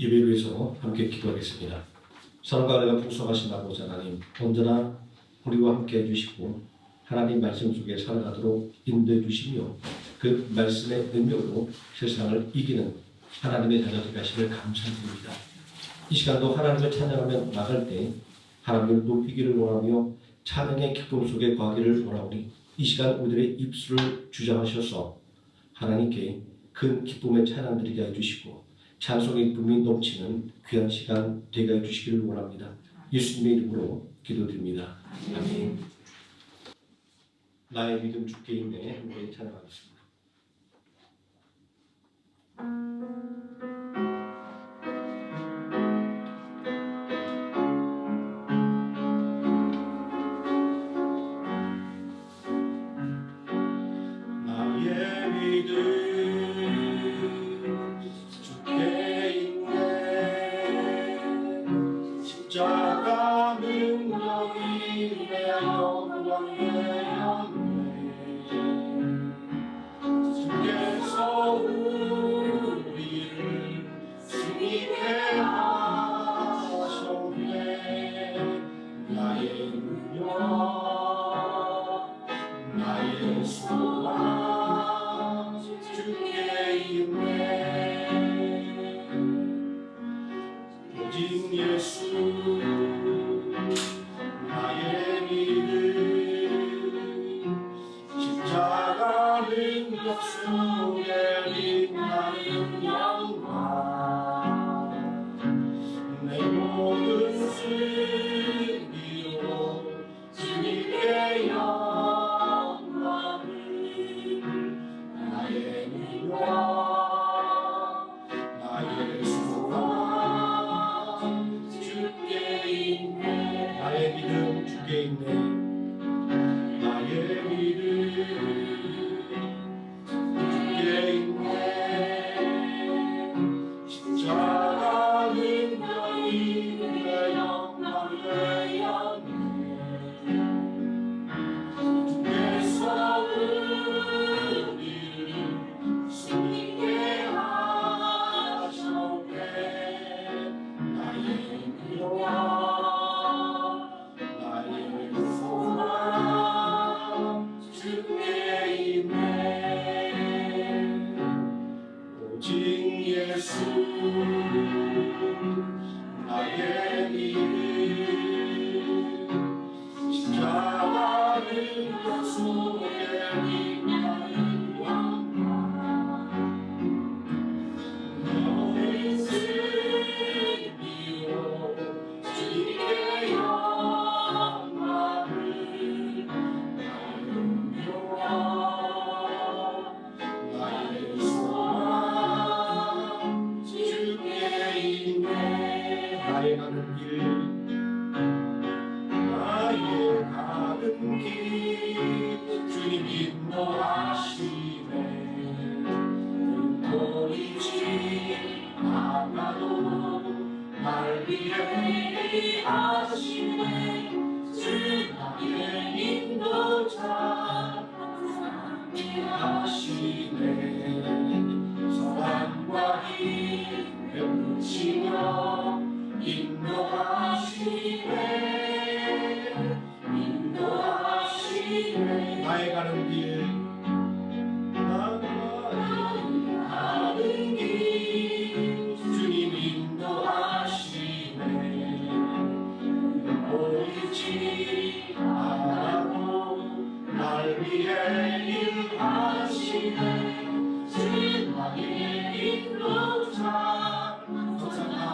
예배를 위해서 함께 기도하겠습니다. 사랑과 은혜가 풍성하신 아버지 하나님, 언제나 우리와 함께 해주시고 하나님 말씀 속에 살아가도록 인도해 주시며 그 말씀의 능력으로 세상을 이기는 하나님의 자녀들 하심을 감사드립니다. 이 시간도 하나님을 찬양하며 나갈 때 하나님을 높이기를 원하며 찬양의 기쁨 속에 거하기를 원하오니 이 시간 우리들의 입술을 주장하셔서 하나님께 큰 기쁨의 찬양 드리게 해주시고 찬송의 기쁨이 넘치는 귀한 시간 되게 해주시기를 원합니다. 예수님의 이름으로 기도드립니다. 아멘. 나의 믿음 주께 있네. 함께 찬양하겠습니다. 나의 믿음 십자가 능력이 내 영광 되었네. 주께서 우리를 승리케 하셨네. 나의 능력 나의 소망 주께 있네. 오직 예수 나의 믿음 십자가 능력 속에 빛나는 영광 내 모든 승리로 주님께 영광을 나의 능력 나의 소망 주께 있네. 나의 믿음 주께 있네. 나의 믿음 주께 있네. 십자가 능력이 내 영광 되었네. 주께서 우리를 승리케 하셨네. 나의 능력 나의 소망 주께 있네. 오직 예수 나의 믿음 십자가 능력 속에 빛나는 영광 너의 승리로 주님께 영광을 나의 능력 나의 소망 주께 있네. 나의 가는 길 주님 인도하시네. 보이지 않아도 날 위해 하시네. 주 나의 인도자 하시네. 사랑과 힘 베푸시며 인도하시네. 나의 가는 길 주님 인도하시네. 보이지 않아도 날 위해 일하시네. 주 나의 인도자 항상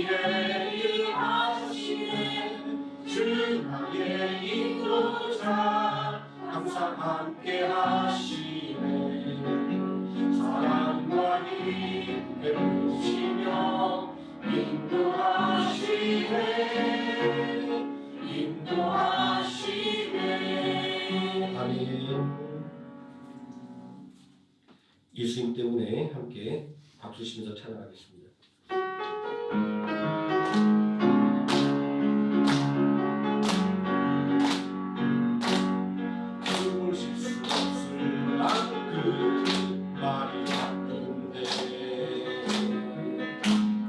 우리를 인하시네 주 나의 인도자 항상 함께 하시네 사랑과 힘 베푸시며 인도하시네 아멘. 예수님 때문에 함께 박수 치면서 찬양하겠습니다. 보실 수 없을 만큼 말이 바쁜데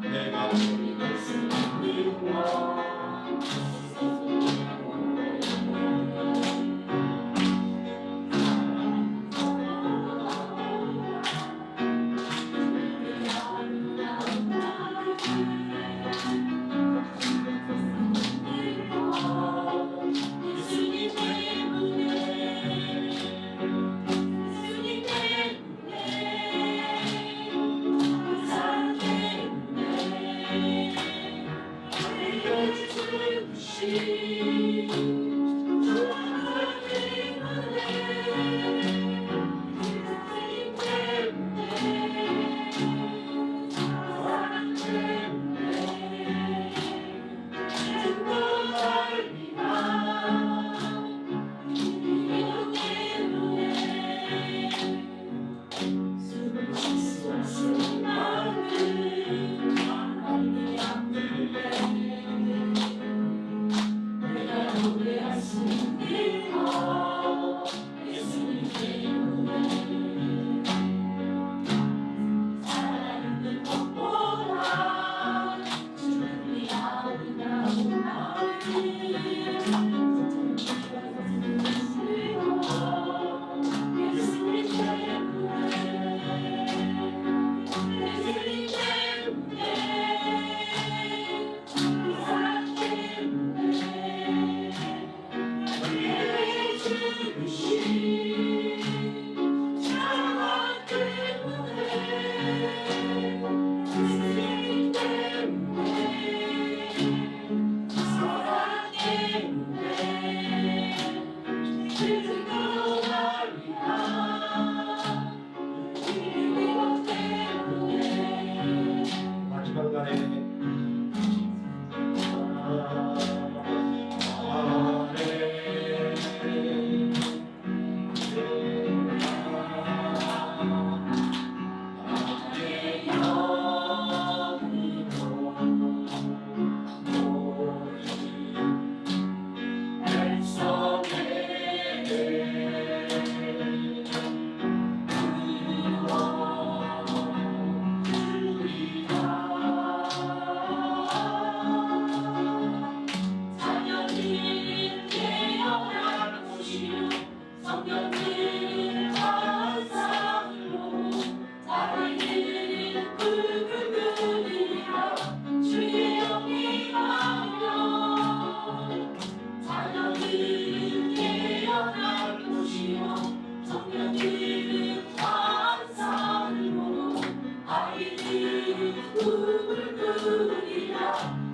내가 드릴 수 있는 것 마지막 날에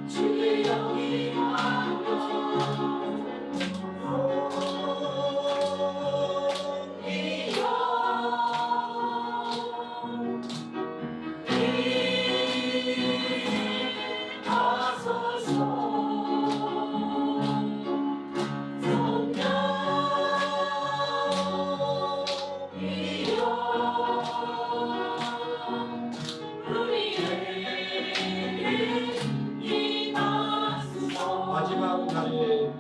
주의 영이 마지막 날에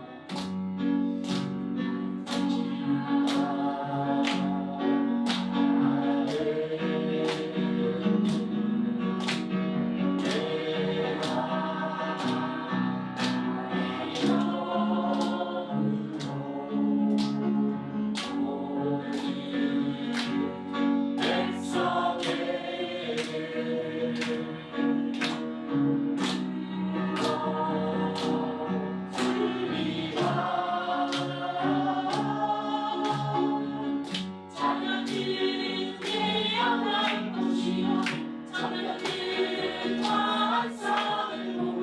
자녀들은 환상을 보고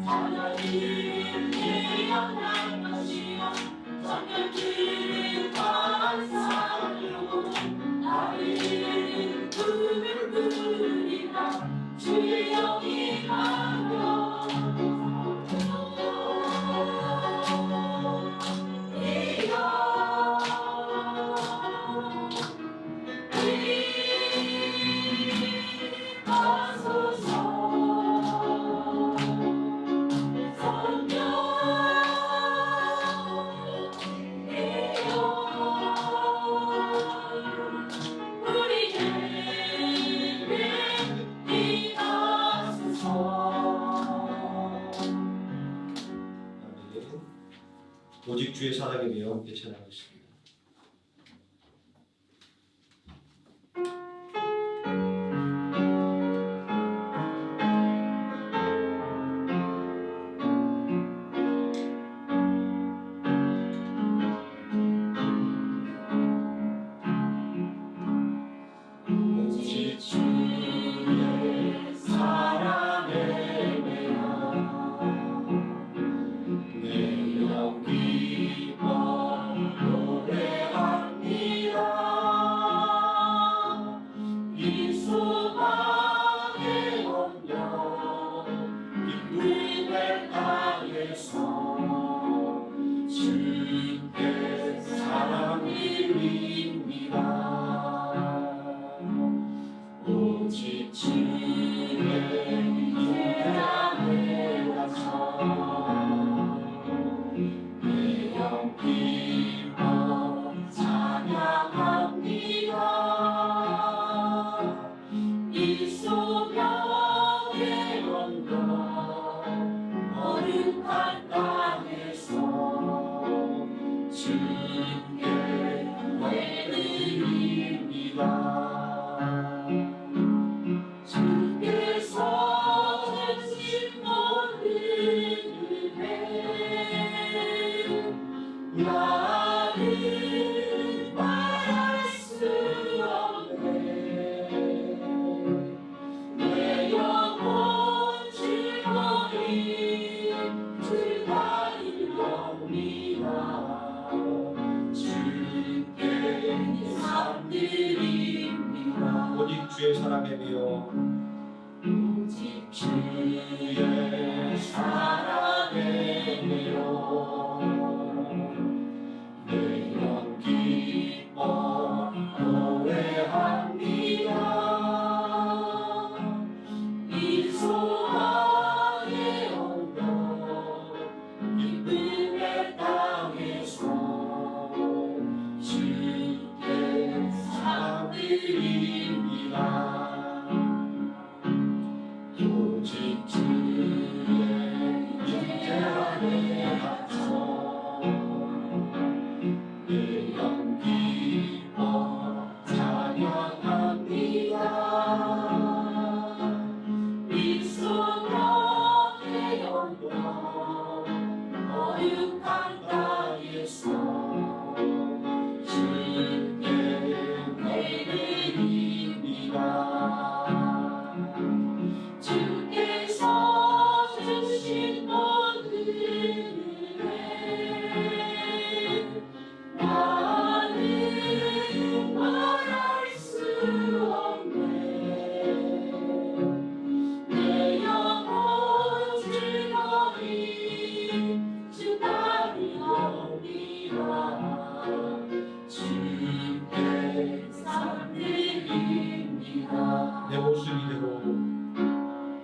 하나님 예언한 것이요 정결들은 환상으로 나를 부르리라 주의 영이 가며 오직 주의 사랑에 대해 함께 찬양하겠습니다. 오직 주의 사랑에 매여 내 영 기뻐 노래합니다. 이 수박의 온려 기쁨의 땅에서 주께 사랑을 드립니다. 오직 주의 인자에 갇혀 내 영 기뻐 찬양합니다. 이 소명의 언덕 거룩한 땅에서 주께 예배드립니다. 주께서 주신 모든 은혜 나는 말할 수 없네. 내 영혼 즐거이 주가 이옵니다. 주께 감드립니다. 오직 주의 사랑에 비어 오직 주의 사랑에 매여 내 영 기뻐 노래합니다. 이 소망의 언덕 기쁨의 땅에서 주께 사랑드립니다. 오직 주의 인자에 갇혀 내 영 기뻐 찬양합니다. 이 소명의 언덕 거룩한 땅에서 주께 예배드립니다. 주께서 주신 모든 은혜 나는 말할 수 없네. 내 영혼 즐거이 주가 이옵니다. 주께 감드립니다. 내 모습 이대로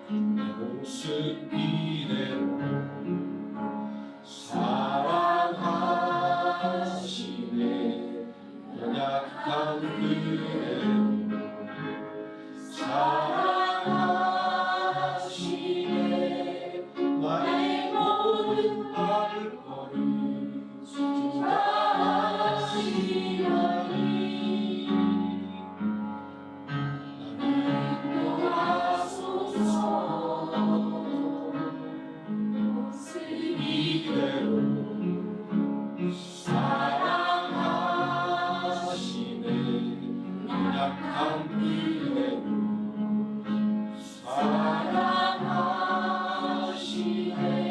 내 모습 이대로 사랑하시네. 연약한 그대로 사랑하시네. 나의 모든 발걸음 주가 하시나니 이대로 사랑하시네. 연약한 그대로 사랑하시네.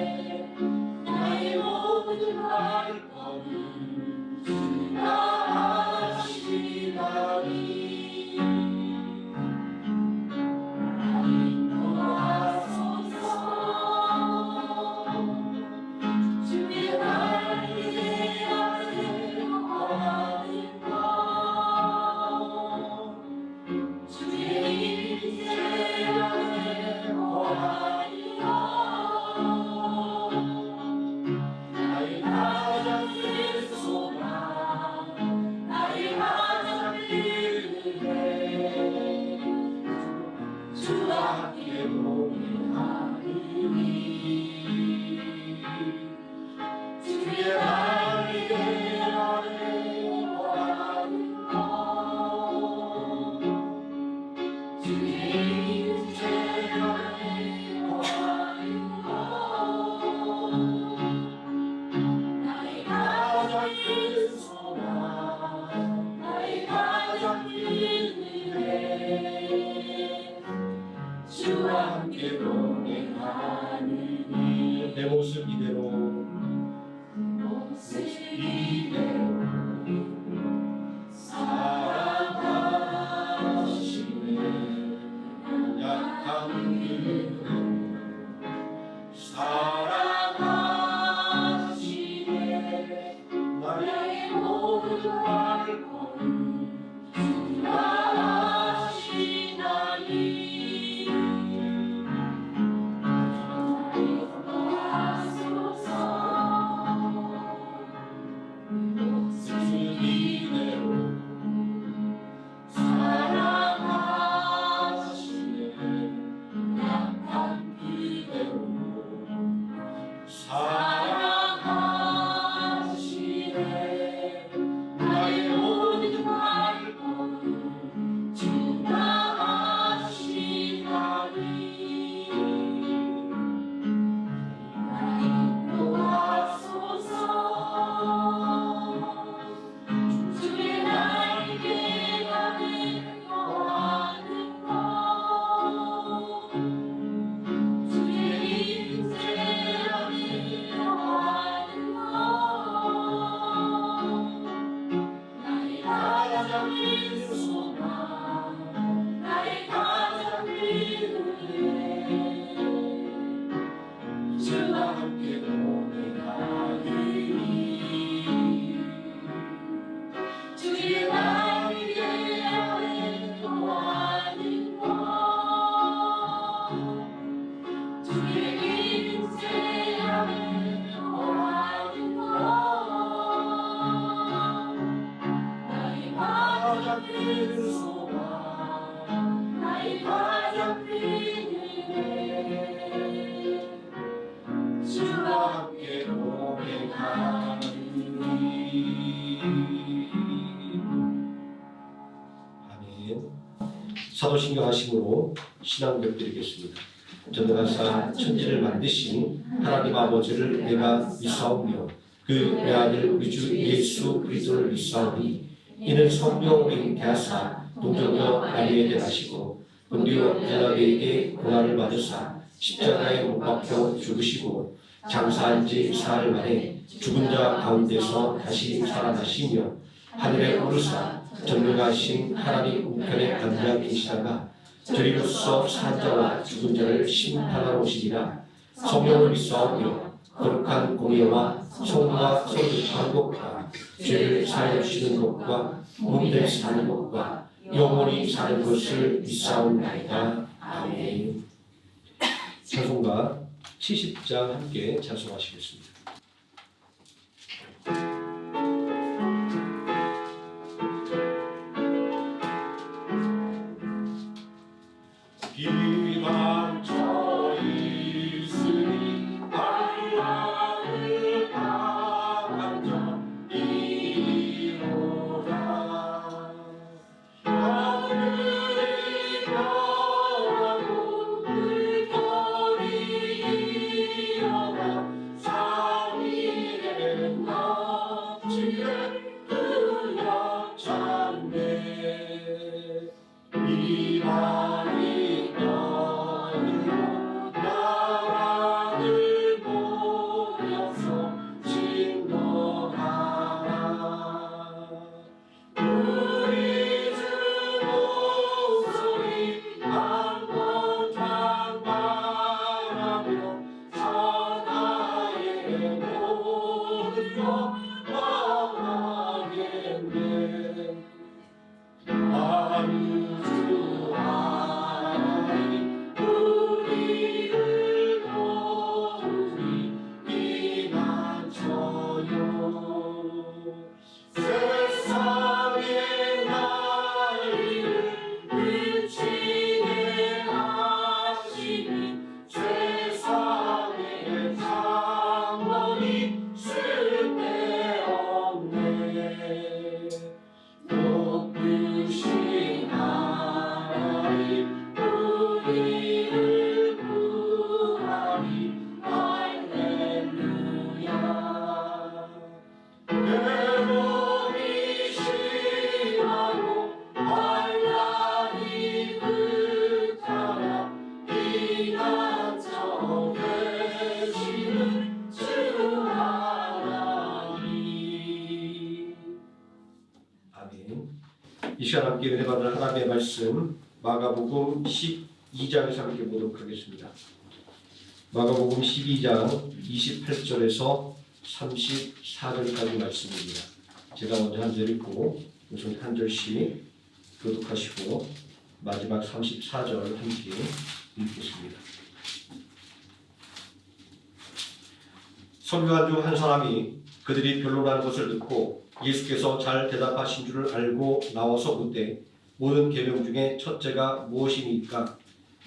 내 모습 이대로 모습 이대로 사랑하시네 약한 그대로 사랑하시네 나의 나의 모든 말고는 주하시나니 나의 도와소서 모습 이대로 사랑하시네 약한 그대로 사랑하시네 나의 모든 말고는 주가 하시나니 나의 도와소서 주의 나에게 하는 거하는 것 주의 인재하는 거하는 것 나의 가장 큰 소망 나의 가장 큰 은혜 주와 함께 동행하리니 주의 나에게 하는 거하는 것 주의 인재하는 거하는 것 나의 가장 큰 소망 나의 가장 큰 은혜 주와 함께 동행하리니 아멘. 사도신경 하심으로 신앙 벽드리겠습니다. 전능하사 천지를 만드신 하나님 아버지를 내가 믿사오며 그 내 아들 우리 주 예수 그리스도를 믿사오니 이는 성령으로 인케 하사 동정녀 마리아에게 나시고 본디오 빌라도에게 고난을 받으사 십자가에 못 박혀 죽으시고 장사한 지 사흘 만에 죽은 자 가운데서 다시 살아나시며 하늘에 오르사 전능하신 하나님 우편에 앉아 계시다가 저리로서 산 자와 죽은 자를 심판하러 오시리라. 성령을 믿사오며 거룩한 공예와 성과 성립한 것과 죄를 사하여 주시는 것과 몸대 사는 것과 영원히 사는 것을 믿사옵나이다. 아멘. 찬송가 70장 함께 찬송하시겠습니다. 비방쳐 있으니 한량을 당한 자이로다 하늘이 변하고 물결이 일어나 이 시간 함께 은혜 받을 하나님의 말씀 마가복음 12장에서 함께 보도록 하겠습니다. 마가복음 12장 28절에서 34절까지 말씀입니다. 제가 먼저 한 절 읽고 우선 한 절씩 교독하시고 마지막 34절 함께 읽겠습니다. 서기관 중 한 사람이 그들이 변론하는 것을 듣고 예수께서 잘 대답하신 줄을 알고 나와서 묻되 모든 계명 중에 첫째가 무엇이니까?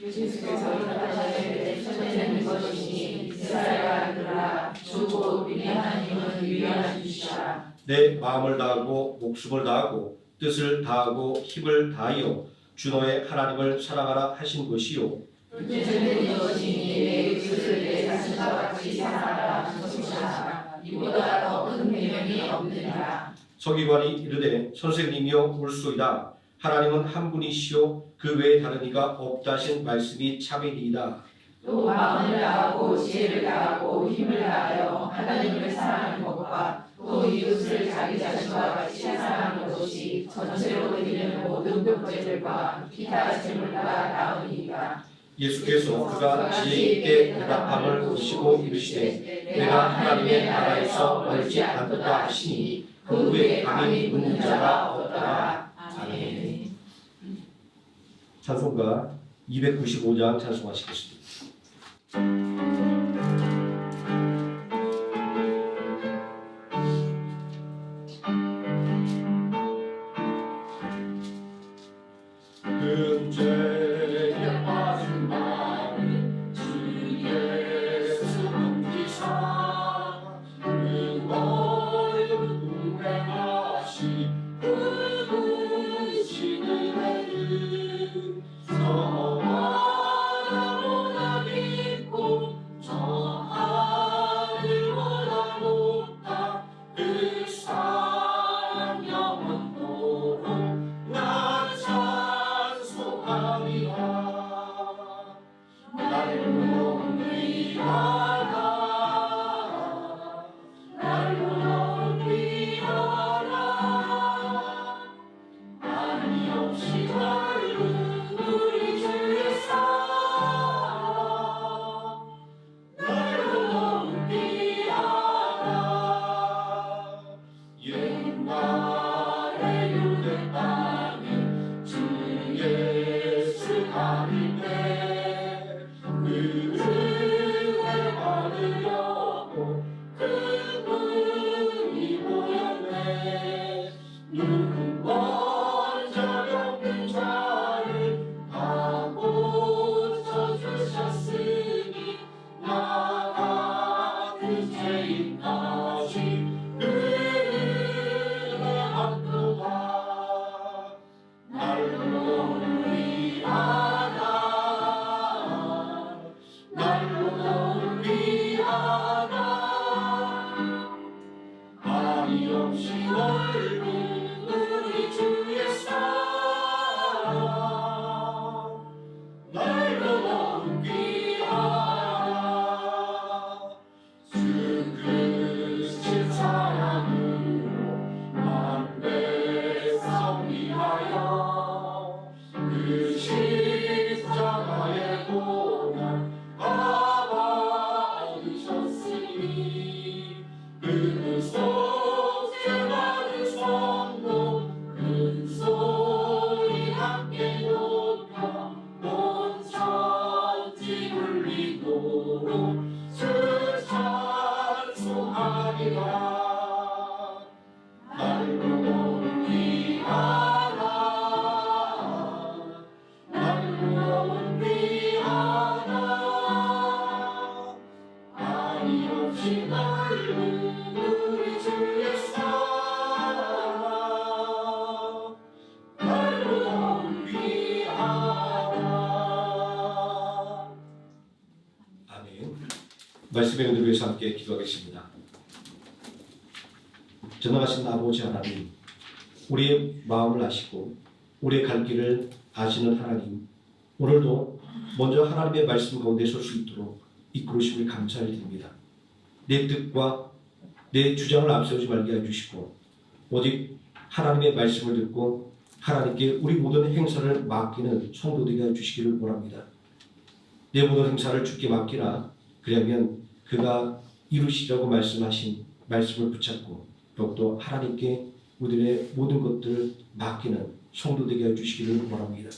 예수께서 대답하시되 첫째는 이것이니 이스라엘 아들아 주고 우리 하나님을 위하여 주시라. 내 마음을 다하고 목숨을 다하고 뜻을 다하고 힘을 다하여 주 너의 하나님을 사랑하라 하신 것이요. 둘째는 이것이니 내 뜻을 내 자신과 같이 사랑하라 하신 것이라. 이보다 더 큰 계명이 없느니라. 서기관이 이르되 선생님이여 옳소이다. 하나님은 한 분이시요 그 외에 다른 이가 없다 하신 말씀이 참이니이다. 또 마음을 다하고 지혜를 다하고 힘을 다하여 하나님을 사랑하는 것과 또 이웃을 자기 자신과 같이 사랑하는 것이 전체로 드리는 모든 번제들과 기타 제물과 나으니이다. 예수께서 그가 지혜 있게 대답함을 보시고 이르시되 내가 하나님의 나라에서 멀지 않도다 하시니 그 후에 감히 묻는 자가 없더라. 아멘. 찬송가 295장 찬송하시겠습니다. 근죄에 빠진 나를 주 예수 공지사 그걸 운행하시 부르시는 애를 저하나보다 깊고 저 하늘보다 높다 그 사랑 영원토록 나 찬송하리라. 날로 높이하라 날로 높이하라 아니 없이 넓은 우리 주의 사랑 날로 높이하라. 옛날에 유대 땅에 주 예수 가릴 때 은혜 받으려고 그분이 보였네. 누구 먼저 겪는 자를 다 고쳐주셨으니 나 같은 죄인까지 은혜받도다. 날로 높이하라 날로 높이하라 아니 없이 넓은 우리 주의 사랑 날로 높이하라. 주 크신 사랑으로 만배성 위하여 그 십자가의 고난 받으셨으니 그 속죄 받은 성도 큰 소리 함께 높여 온 천지 울리도록 주 찬송하리라. 날로 높이하라 날로 높이하라 아니 없이 넓은 우리 주의 사랑 날로 높이하라. 아멘. 말씀의 은혜를 위해서 함께 기도하겠습니다. 전능하신 아버지 하나님, 우리의 마음을 아시고 우리의 갈 길을 아시는 하나님, 오늘도 먼저 하나님의 말씀 가운데 설 수 있도록 이끌으심을 감사를 드립니다. 내 뜻과 내 주장을 앞세우지 말게 해주시고 오직 하나님의 말씀을 듣고 하나님께 우리 모든 행사를 맡기는 성도되게 해주시기를 원합니다. 내 모든 행사를 주께 맡기라. 그러면 그가 이루시려고 말씀하신 말씀을 붙잡고 더욱더 하나님께 우리의 모든 것들을 맡기는 성도되게 해주시기를 원합니다.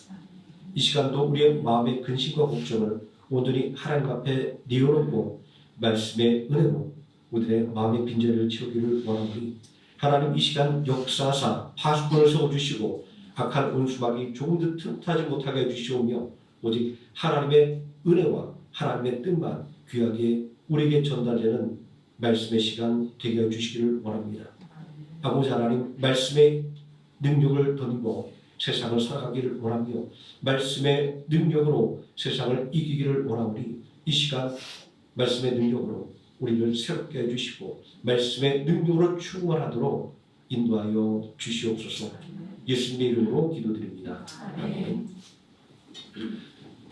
이 시간도 우리의 마음의 근심과 걱정을 온전히 하나님 앞에 내어놓고 말씀의 은혜로 우리의 마음의 빈자리를 채우기를 원하오니 하나님 이 시간 역사사 파수꾼을 세워주시고 악한 온수막이 조금도 틈타지 못하게 해주시오며 오직 하나님의 은혜와 하나님의 뜻만 귀하게 우리에게 전달되는 말씀의 시간 되게 해주시기를 원합니다. 아버지 하나님 말씀의 능력을 덧입어 세상을 살아가기를 원하며 말씀의 능력으로 세상을 이기기를 원하오니 이 시간 말씀의 능력으로 우리를 새롭게 해주시고 말씀의 능력으로 충만하도록 인도하여 주시옵소서. 예수님의 이름으로 기도드립니다. 아멘.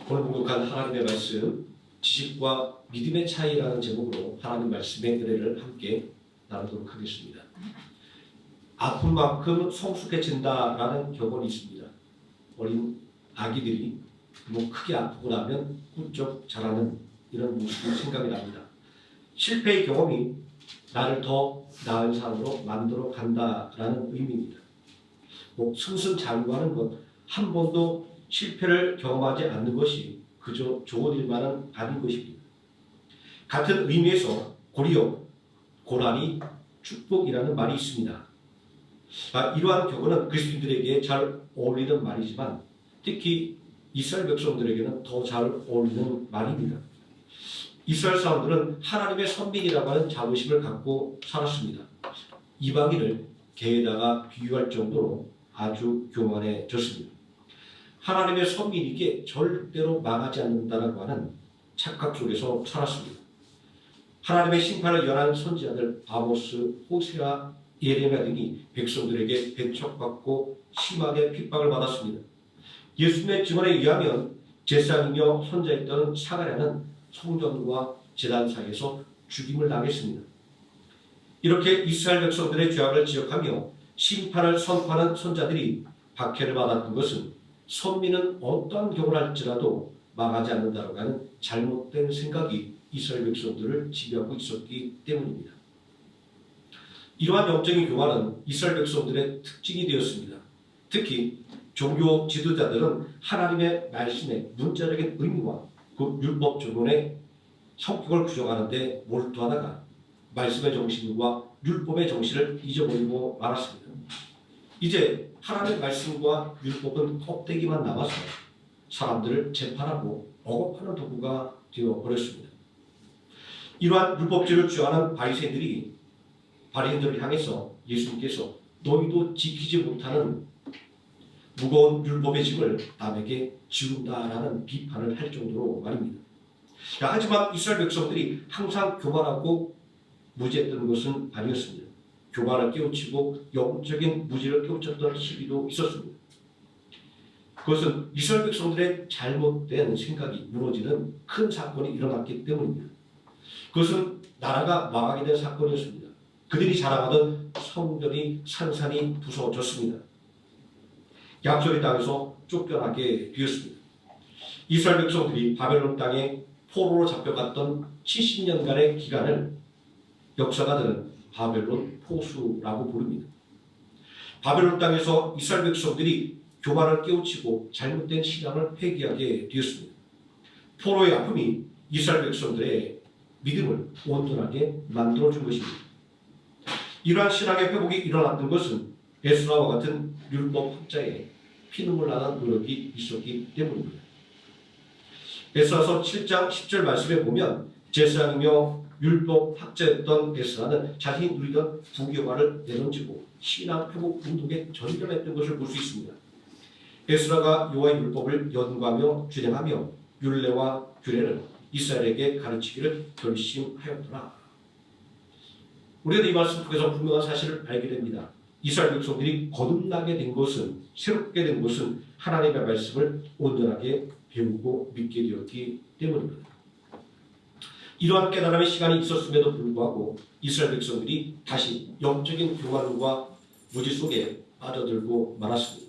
오늘 공독한 하나님의 말씀 지식과 믿음의 차이라는 제목으로 하나님 말씀의 은혜를 함께 나누도록 하겠습니다. 아픈 만큼 성숙해진다라는 격언이 있습니다. 어린 아기들이 뭐 크게 아프고 나면 훌쩍 자라는 이런 모습이 생각이 납니다. 실패의 경험이 나를 더 나은 사람으로 만들어 간다라는 의미입니다. 뭐 승승장구하는 것 한 번도 실패를 경험하지 않는 것이 그저 좋은 일만은 아닌 것입니다. 같은 의미에서 고리역, 고난이 축복이라는 말이 있습니다. 이러한 격언은 그리스도인들에게 잘 어울리는 말이지만 특히 이스라엘 백성들에게는 더 잘 어울리는 말입니다. 이스라엘 사람들은 하나님의 선민이라고 하는 자부심을 갖고 살았습니다. 이방인을 개에다가 비유할 정도로 아주 교만해졌습니다. 하나님의 선민이기에 절대로 망하지 않는다라고 하는 착각 속에서 살았습니다. 하나님의 심판을 연한 선지자들 아모스, 호세아, 예레미야 등이 백성들에게 배척받고 심하게 핍박을 받았습니다. 예수님의 증언에 의하면 제사장이며 선자였던 사가랴는 성전과 제단 사이에서 죽임을 당했습니다. 이렇게 이스라엘 백성들의 죄악을 지적하며 심판을 선포하는 선자들이 박해를 받았던 것은 선민은 어떠한 경우를 할지라도 망하지 않는다고 하는 잘못된 생각이 이스라엘 백성들을 지배하고 있었기 때문입니다. 이러한 영적인 교만은 이스라엘 백성들의 특징이 되었습니다. 특히 종교 지도자들은 하나님의 말씀의 문자적인 의미와 그 율법 조문의 성격을 규정하는 데 몰두하다가 말씀의 정신과 율법의 정신을 잊어버리고 말았습니다. 이제 하나님의 말씀과 율법은 껍데기만 남아서 사람들을 재판하고 억압하는 도구가 되어버렸습니다. 이러한 율법주의를 주장하는 바리새인들을 향해서 예수님께서 너희도 지키지 못하는 무거운 율법의 짐을 남에게 지운다라는 비판을 할 정도로 말입니다. 하지만 이스라엘 백성들이 항상 교만하고 무지했던 것은 아니었습니다. 교만을 깨우치고 영적인 무지를 깨우쳤던 시기도 있었습니다. 그것은 이스라엘 백성들의 잘못된 생각이 무너지는 큰 사건이 일어났기 때문입니다. 그것은 나라가 망하게 된 사건이었습니다. 그들이 자랑하던 성전이 산산이 부서졌습니다. 약속의 땅에서 쫓겨나게 되었습니다. 이스라엘 백성들이 바벨론 땅에 포로로 잡혀갔던 70년간의 기간을 역사가들은 바벨론 포수라고 부릅니다. 바벨론 땅에서 이스라엘 백성들이 교만을 깨우치고 잘못된 신앙을 회개하게 되었습니다. 포로의 아픔이 이스라엘 백성들의 믿음을 온전하게 만들어준 것입니다. 이러한 신앙의 회복이 일어났던 것은 에스라와 같은 율법 학자의 피눈물 나는 노력이 있었기 때문입니다. 에스라서 7장 10절 말씀에 보면 제사장이며 율법 학자였던 에스라는 자신이 누리던 부교만을 내던지고 신앙 회복 운동에 전념했던 것을 볼 수 있습니다. 에스라가 여호와의 율법을 연구하며 준행하며 율례와 규례를 이스라엘에게 가르치기를 결심하였더라. 우리가 이 말씀 속에서 분명한 사실을 알게 됩니다. 이스라엘 백성들이 거듭나게 된 것은, 새롭게 된 것은 하나님의 말씀을 온전하게 배우고 믿게 되었기 때문입니다. 이러한 깨달음의 시간이 있었음에도 불구하고 이스라엘 백성들이 다시 영적인 교만과 무지 속에 빠져들고 말았습니다.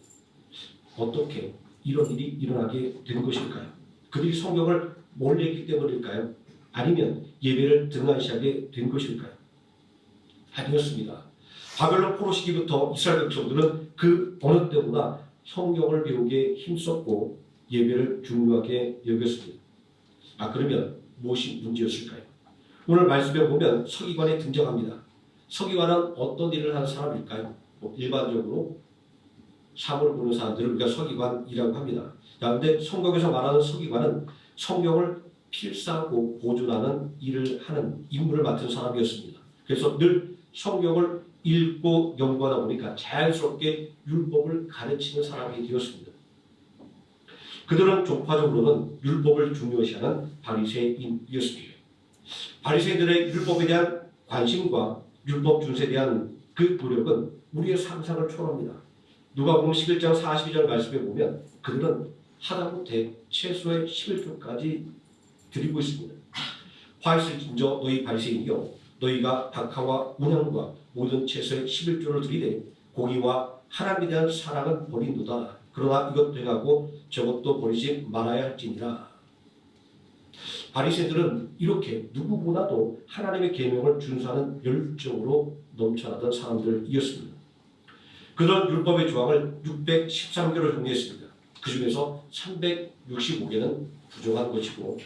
어떻게 이런 일이 일어나게 된 것일까요? 그들이 성경을 몰래 읽기 때문일까요? 아니면 예배를 등한시하게 된 것일까요? 아니었습니다. 바벨론 포로 시기부터 이스라엘 백성들은 그 어느 때보다 성경을 배우기에 힘썼고 예배를 중요하게 여겼습니다. 그러면 무엇이 문제였을까요? 오늘 말씀에 보면 서기관이 등장합니다. 서기관은 어떤 일을 하는 사람일까요? 일반적으로 사물 보는 사람들을 우리가 서기관이라고 합니다. 그런데 성경에서 말하는 서기관은 성경을 필사하고 보존하는 일을 하는 임무를 맡은 사람이었습니다. 그래서 늘 성경을 읽고 연구하다 보니까 자연스럽게 율법을 가르치는 사람이 되었습니다. 그들은 종파적으로는 율법을 중요시하는 바리새인이었습니다. 바리새인들의 율법에 대한 관심과 율법 준수에 대한 그 노력은 우리의 상상을 초월합니다. 누가복음 11장 42절 말씀에 보면 그들은 하다못해 최소의 11조까지 드리고 있습니다. 화이슬진저 너희 바리새인이여 너희가 박하와 운향과 모든 채소의 11조를 드리되 고기와 하나님에 대한 사랑은 버린도다. 그러나 이것 되가고 저것도 버리지 말아야 할지니라. 바리새인들은 이렇게 누구보다도 하나님의 계명을 준수하는 열정으로 넘쳐나던 사람들이었습니다. 그런 율법의 조항을 613개로 정리했습니다. 그 중에서 365개는 부정한 것이고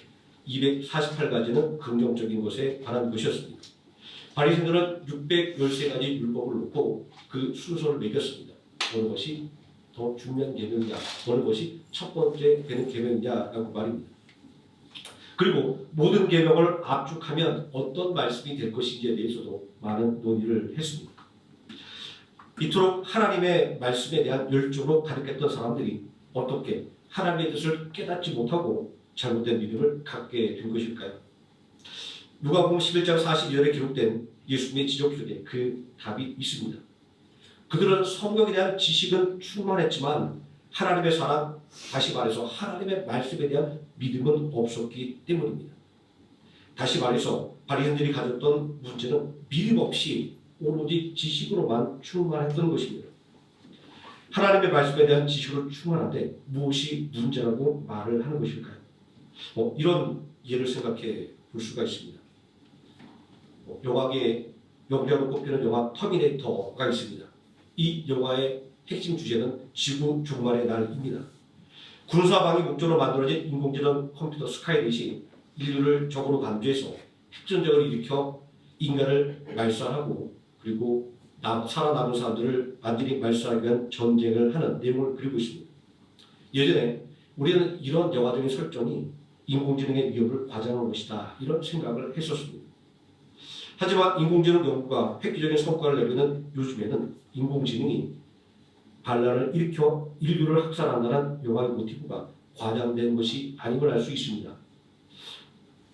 248가지는 긍정적인 것에 관한 것이었습니다. 바리새인들은 613가지 율법을 놓고 그 순서를 매겼습니다. 어느 것이 더 중요한 계명이냐, 어느 것이 첫 번째 되는 계명이냐라고 말입니다. 그리고 모든 계명을 압축하면 어떤 말씀이 될 것인지에 대해서도 많은 논의를 했습니다. 이토록 하나님의 말씀에 대한 열정으로 가득했던 사람들이 어떻게 하나님의 뜻을 깨닫지 못하고 잘못된 믿음을 갖게 된 것일까요? 누가복음 11장 42절에 기록된 예수님의 지적 속에 그 답이 있습니다. 그들은 성경에 대한 지식은 충만했지만 하나님의 사랑, 다시 말해서 하나님의 말씀에 대한 믿음은 없었기 때문입니다. 다시 말해서 바리새인들이 가졌던 문제는 믿음 없이 오로지 지식으로만 충만했던 것입니다. 하나님의 말씀에 대한 지식으로 충만한데 무엇이 문제라고 말을 하는 것일까요? 이런 예를 생각해 볼 수가 있습니다. 영화계에 영웅으로 꼽히는 영화 터미네이터가 있습니다. 이 영화의 핵심 주제는 지구 종말의 날입니다. 군사방위 목적으로 만들어진 인공지능 컴퓨터 스카이넷이 인류를 적으로 간주해서 핵전쟁을 일으켜 인간을 말살하고 그리고 살아남은 사람들을 완전히 말살하기 위한 전쟁을 하는 내용을 그리고 있습니다. 예전에 우리는 이런 영화적인 설정이 인공지능의 위협을 과장한 것이다 이런 생각을 했었습니다. 하지만 인공지능 연구가 획기적인 성과를 내려는 요즘에는 인공지능이 반란을 일으켜 인류를 학살한다는 영화의 모티브가 과장된 것이 아닌 걸 알 수 있습니다.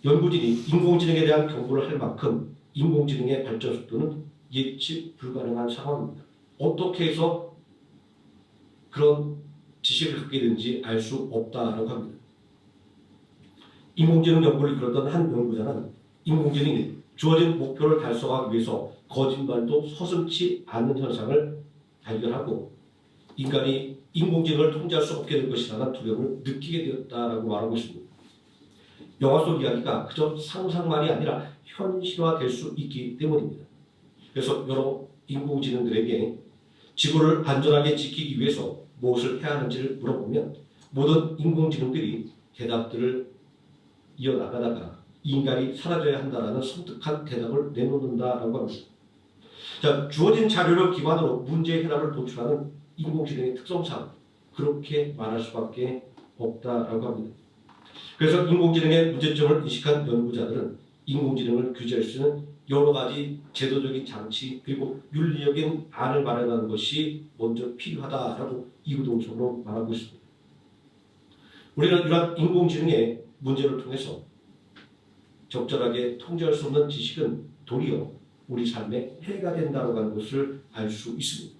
연구진이 인공지능에 대한 경고를 할 만큼 인공지능의 발전 속도는 예측 불가능한 상황입니다. 어떻게 해서 그런 지식을 갖게 되는지 알 수 없다라고 합니다. 인공지능 연구를 이끌었던 한 연구자는 인공지능이 주어진 목표를 달성하기 위해서 거짓말도 서슴지 않는 현상을 발견하고 인간이 인공지능을 통제할 수 없게 될 것이라는 두려움을 느끼게 되었다라고 말하고 있습니다. 영화 속 이야기가 그저 상상만이 아니라 현실화될 수 있기 때문입니다. 그래서 여러 인공지능들에게 지구를 안전하게 지키기 위해서 무엇을 해야 하는지를 물어보면 모든 인공지능들이 대답들을 이어나가다가 인간이 사라져야 한다라는 섬뜩한 대답을 내놓는다라고 합니다. 자, 주어진 자료를 기반으로 문제 해답을 도출하는 인공지능의 특성상 그렇게 말할 수밖에 없다라고 합니다. 그래서 인공지능의 문제점을 인식한 연구자들은 인공지능을 규제할 수 있는 여러 가지 제도적인 장치 그리고 윤리적인 안을 마련하는 것이 먼저 필요하다라고 이구동성으로 말하고 있습니다. 우리는 이러한 인공지능의 문제를 통해서 적절하게 통제할 수 없는 지식은 도리어 우리 삶에 해가 된다고 하는 것을 알 수 있습니다.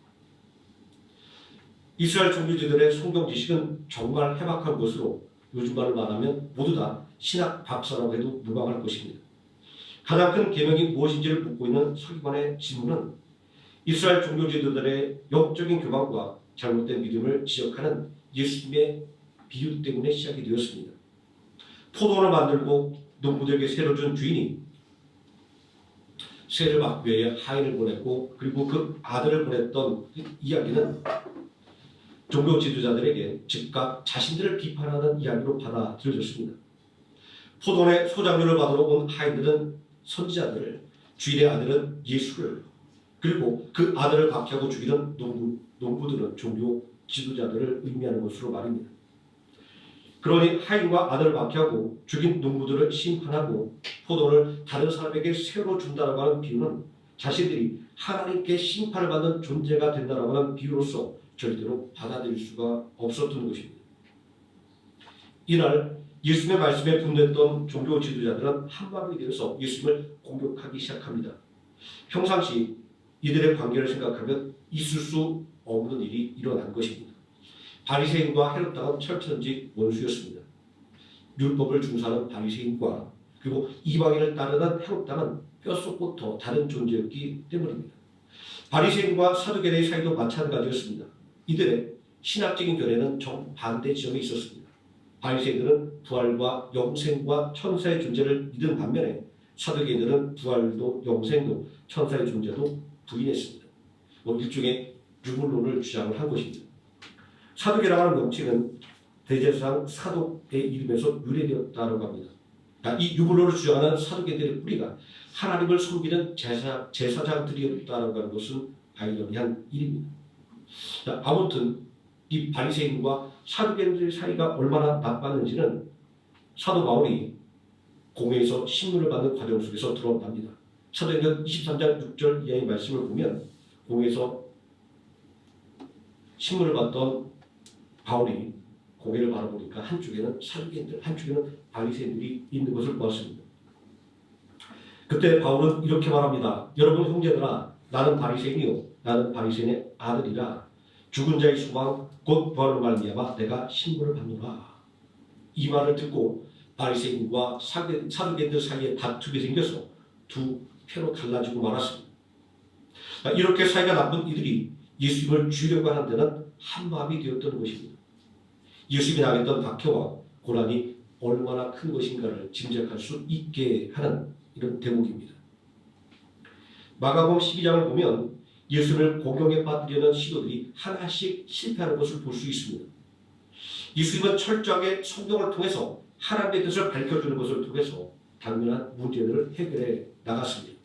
이스라엘 종교지들의 성경 지식은 정말 해박한 것으로 요즘 말로 말하면 모두 다 신학 박사라고 해도 무방할 것입니다. 가장 큰 계명이 무엇인지를 묻고 있는 서기관의 질문은 이스라엘 종교지도들의 영적인 교만과 잘못된 믿음을 지적하는 예수님의 비유 때문에 시작이 되었습니다. 포도원을 만들고 농부들에게 새로 준 주인이 쇠를 막기 위해 하인을 보냈고 그리고 그 아들을 보냈던 그 이야기는 종교 지도자들에게 즉각 자신들을 비판하는 이야기로 받아들여졌습니다. 포도원의 소장료를 받으러 온 하인들은 선지자들을, 주인의 아들은 예수를, 그리고 그 아들을 박해하고 죽이는 농부들은 종교 지도자들을 의미하는 것으로 말입니다. 그러니 하인과 아들을 박해하고 죽인 농부들을 심판하고 포도를 다른 사람에게 새로 준다라고 하는 비유는 자신들이 하나님께 심판을 받는 존재가 된다라고 하는 비유로서 절대로 받아들일 수가 없었던 것입니다. 이날 예수님의 말씀에 분노했던 종교 지도자들은 한마음이 되어서 예수님을 공격하기 시작합니다. 평상시 이들의 관계를 생각하면 있을 수 없는 일이 일어난 것입니다. 바리새인과 헤롯 당은 철천지 원수였습니다. 율법을 준수하는 바리새인과 그리고 이방인을 따르는 헤롯 당은 뼛속부터 다른 존재였기 때문입니다. 바리새인과 사두개인의 사이도 마찬가지였습니다. 이들의 신학적인 견해는 정반대 지점이 있었습니다. 바리새인들은 부활과 영생과 천사의 존재를 믿은 반면에 사두개인들은 부활도 영생도 천사의 존재도 부인했습니다. 일종의 유물론을 주장을 한 것입니다. 사독이라고 하는 명칭은 대제사장 사독의 이름에서 유래되었다고 합니다. 이 유물론을 주장하는 사독애들의 뿌리가 하나님을 섬기는 제사장들이었다고 하는 것은 아이러니한 일입니다. 아무튼 이 바리새인과 사독애들의 사이가 얼마나 나빴는지는 사도 바울이 공회에서 신문을 받는 과정 속에서 드러납니다. 사도행전 23장 6절 이하의 말씀을 보면 공회에서 신문을 받던 바울이 고개를 바라보니까 한쪽에는 사두개인들, 한쪽에는 바리새인들이 있는 것을 보았습니다. 그때 바울은 이렇게 말합니다. 여러분 형제들아, 나는 바리새인이요, 나는 바리새인의 아들이라. 죽은 자의 소망 곧 부활로 말미암아 내가 신문을 받노라. 이 말을 듣고 바리새인과 사두개인들 사이에 다툼이 생겨서 두 패로 갈라지고 말았습니다. 이렇게 사이가 나쁜 이들이 예수님을 죽이려고 하는 데는 한마음이 되었던 것입니다. 예수님이 당했던 박해와 고난이 얼마나 큰 것인가를 짐작할 수 있게 하는 이런 대목입니다. 마가복음 12장을 보면 예수님을 공경에 빠뜨리는 시도들이 하나씩 실패하는 것을 볼 수 있습니다. 예수님은 철저하게 성경을 통해서 하나님의 뜻을 밝혀주는 것을 통해서 당면한 문제들을 해결해 나갔습니다.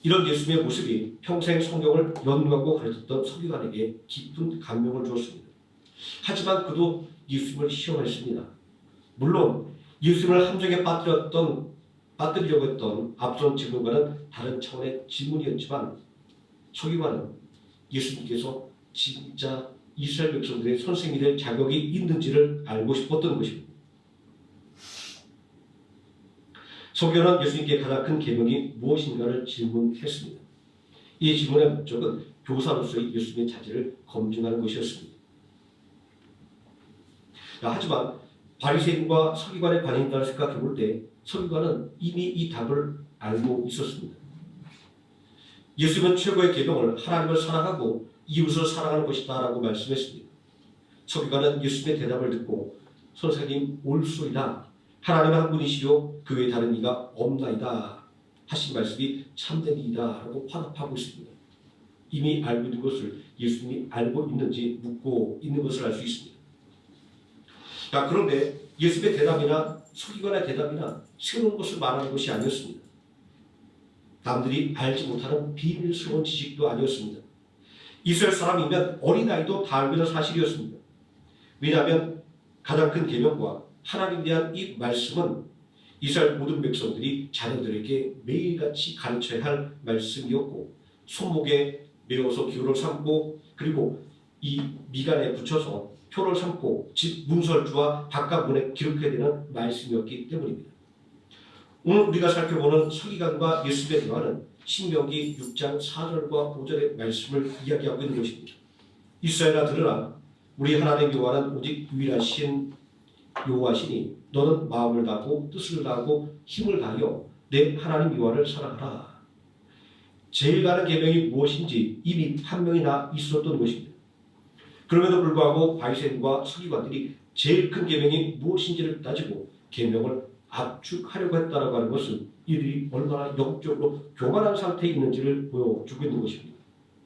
이런 예수님의 모습이 평생 성경을 연구하고 가르쳤던 서기관에게 깊은 감명을 주었습니다. 하지만 그도 예수님을 시험했습니다. 물론 예수님을 함정에 빠뜨리려고 했던 앞선 질문과는 다른 차원의 질문이었지만 서기관은 예수님께서 진짜 이스라엘 백성들의 선생이 될 자격이 있는지를 알고 싶었던 것입니다. 서기관은 예수님께 가장 큰 계명이 무엇인가를 질문했습니다. 이 질문의 목적은 교사로서의 예수님의 자질을 검증하는 것이었습니다. 하지만 바리새인과 서기관의 관행들을 생각해 볼 때 서기관은 이미 이 답을 알고 있었습니다. 예수님은 최고의 계명을 하나님을 사랑하고 이웃을 사랑하는 것이다 라고 말씀했습니다. 서기관은 예수님의 대답을 듣고 선생님 옳소이다. 하나님은 한 분이시요 그 외에 다른 이가 없나이다 하신 말씀이 참되니이다 라고 화답하고 있습니다. 이미 알고 있는 것을 예수님이 알고 있는지 묻고 있는 것을 알 수 있습니다. 그런데 예수님의 대답이나 서기관의 대답이나 새로운 것을 말하는 것이 아니었습니다. 남들이 알지 못하는 비밀스러운 지식도 아니었습니다. 이스라엘 사람이면 어린아이도 다 알고 있는 사실이었습니다. 왜냐하면 가장 큰 계명과 하나님에 대한 이 말씀은 이스라엘 모든 백성들이 자녀들에게 매일같이 가르쳐야 할 말씀이었고 손목에 메어서 기호를 삼고 그리고 이 미간에 붙여서 표를 삼고 집 문설주와 바깥 문에 기록해야 되는 말씀이었기 때문입니다. 오늘 우리가 살펴보는 서기관과 예수님의 대화는 신명기 6장 4절과 5절의 말씀을 이야기하고 있는 것입니다. 이스라엘아 들으라. 우리 하나님 여호와는 오직 유일하신 여호와시니 너는 마음을 다하고 뜻을 다하고 힘을 다하여 내 하나님 여호와를 사랑하라. 제일 가는 계명이 무엇인지 이미 판명이 나 있었던 것입니다. 그럼에도 불구하고 바리새인과 서기관들이 제일 큰 계명이 무엇인지를 따지고 계명을 압축하려고 했다라고 하는 것은 이들이 얼마나 영적으로 교만한 상태에 있는지를 보여주고 있는 것입니다.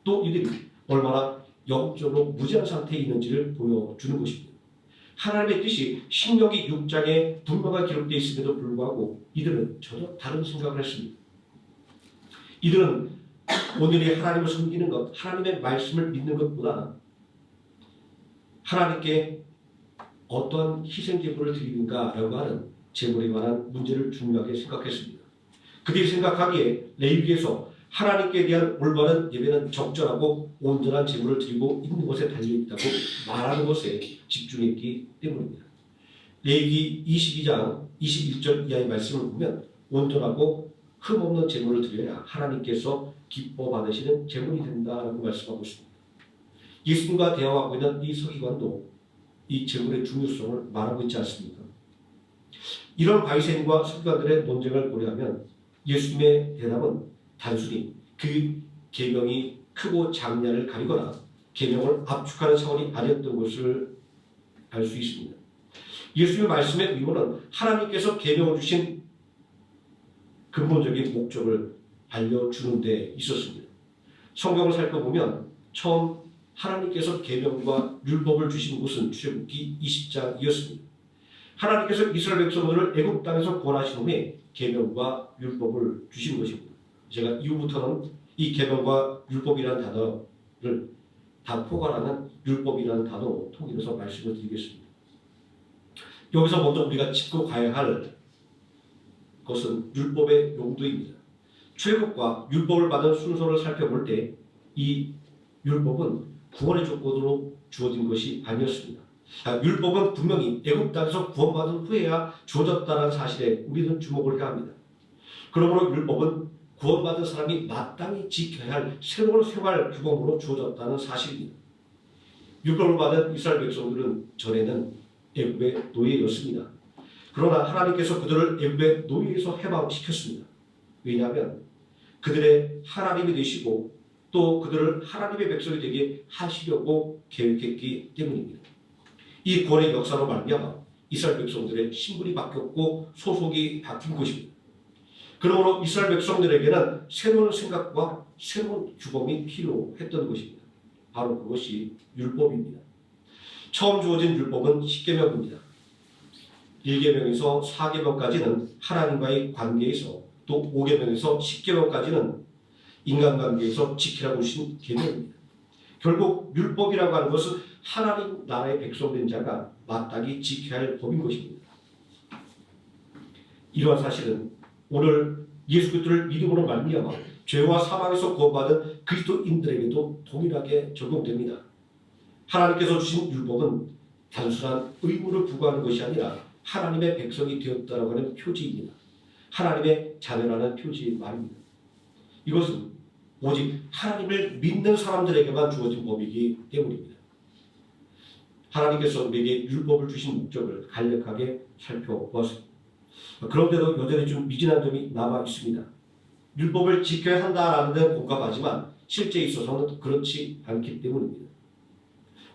또 이들이 얼마나 영적으로 무지한 상태에 있는지를 보여주는 것입니다. 하나님의 뜻이 신명기 6장에 분명하게 기록되어 있음에도 불구하고 이들은 전혀 다른 생각을 했습니다. 이들은 오늘의 하나님을 섬기는 것, 하나님의 말씀을 믿는 것보다 하나님께 어떠한 희생 제물을 드리는가라고 하는 제물에 관한 문제를 중요하게 생각했습니다. 그들이 생각하기에 레위기에서 하나님께 대한 올바른 예배는 적절하고 온전한 제물을 드리고 있는 것에 달려있다고 말하는 것에 집중했기 때문입니다. 레위기 22장 21절 이하의 말씀을 보면 온전하고 흠없는 제물을 드려야 하나님께서 기뻐 받으시는 제물이 된다라고 말씀하고 있습니다. 예수님과 대화하고 있는 이 서기관도 이 제물의 중요성을 말하고 있지 않습니까? 이런 바리새인과 서기관들의 논쟁을 고려하면 예수님의 대답은 단순히 그 계명이 크고 작냐를 가리거나 계명을 압축하는 차원이 아니었던 것을 알 수 있습니다. 예수님의 말씀의 의무는 하나님께서 계명을 주신 근본적인 목적을 알려주는 데 있었습니다. 성경을 살펴보면 처음 하나님께서 계명과 율법을 주신 곳은 출애굽기 20장이었습니다. 하나님께서 이스라엘 백성들을 애굽 땅에서 구원하신 후에 계명과 율법을 주신 것입니다. 제가 이후부터는 이 계명과 율법이라는 단어를 다 포괄하는 율법이라는 단어로 통일해서 말씀을 드리겠습니다. 여기서 먼저 우리가 짚고 가야 할 것은 율법의 용도입니다. 출애굽과 율법을 받은 순서를 살펴볼 때 이 율법은 구원의 조건으로 주어진 것이 아니었습니다. 율법은 분명히 애굽 땅에서 구원받은 후에야 주어졌다는 사실에 우리는 주목을 해야 합니다. 그러므로 율법은 구원받은 사람이 마땅히 지켜야 할 새로운 생활 규범으로 주어졌다는 사실입니다. 율법을 받은 이스라엘 백성들은 전에는 애굽의 노예였습니다. 그러나 하나님께서 그들을 애굽의 노예에서 해방시켰습니다. 왜냐하면 그들의 하나님이 되시고 또 그들을 하나님의 백성이 되게 하시려고 계획했기 때문입니다. 이 구원의 역사로 말미암아 이스라엘 백성들의 신분이 바뀌었고 소속이 바뀐 것입니다. 그러므로 이스라엘 백성들에게는 새로운 생각과 새로운 규범이 필요했던 것입니다. 바로 그것이 율법입니다. 처음 주어진 율법은 10계명입니다. 1계명에서 4계명까지는 하나님과의 관계에서 또 5계명에서 10계명까지는 인간관계에서 지키라고 주신 계명입니다. 결국 율법이라고 하는 것은 하나님 나라의 백성된 자가 마땅히 지켜야 할 법인 것입니다. 이러한 사실은 오늘 예수 그리스도를 믿음으로 말미암아 죄와 사망에서 구원받은 그리스도인들에게도 동일하게 적용됩니다. 하나님께서 주신 율법은 단순한 의무를 부과하는 것이 아니라 하나님의 백성이 되었다라고 하는 표지입니다. 하나님의 자녀라는 표지의 말입니다. 이것은 오직 하나님을 믿는 사람들에게만 주어진 법이기 때문입니다. 하나님께서 우리에게 율법을 주신 목적을 간략하게 살펴보았습니다. 그런데도 여전히 좀 미진한 점이 남아 있습니다. 율법을 지켜야 한다라는 데는 공감하지만 실제에 있어서는 그렇지 않기 때문입니다.